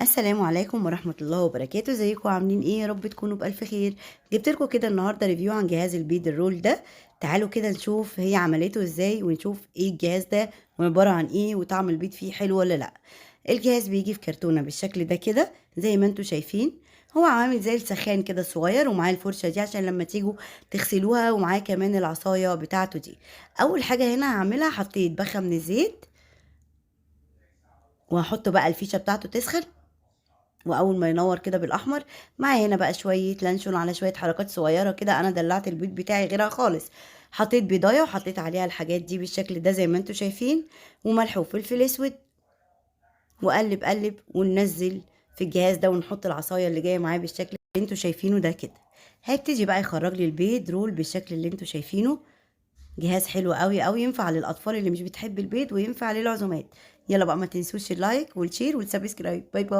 السلام عليكم ورحمة الله وبركاته. ازيكم عاملين ايه؟ يا رب تكونوا بألف خير. جبت لكم كده النهارده ريفيو عن جهاز البيد الرول ده. تعالوا كده نشوف هي عملته ازاي ونشوف ايه الجهاز ده وعبارة عن ايه وطعم البيض فيه حلو ولا لا. الجهاز بيجي في كرتونة بالشكل ده كده زي ما انتوا شايفين. هو عامل زي السخان كده صغير ومعاه الفرشة دي عشان لما تيجوا تغسلوها، ومعاه كمان العصاية بتاعته دي. اول حاجة هنا هعملها حطيت بخة من الزيت، وهحط بقى الفيشة بتاعته تسخن. واول ما ينور كده بالاحمر، معايا هنا بقى شويه لانشون على شويه حركات صغيره كده. انا دلعت البيض بتاعي غيرها خالص. حطيت بيضايه وحطيت عليها الحاجات دي بالشكل ده زي ما انتوا شايفين، وملح وفلفل اسود، وقلب قلب وننزل في الجهاز ده ونحط العصايه اللي جايه معاه بالشكل اللي انتوا شايفينه ده كده. هيبتدي بقى يخرج لي البيض رول بالشكل اللي انتوا شايفينه. جهاز حلو قوي قوي، ينفع للاطفال اللي مش بتحب البيض وينفع للعزومات. يلا بقى ما تنسوش اللايك والشير والسبسكرايب. باي باي.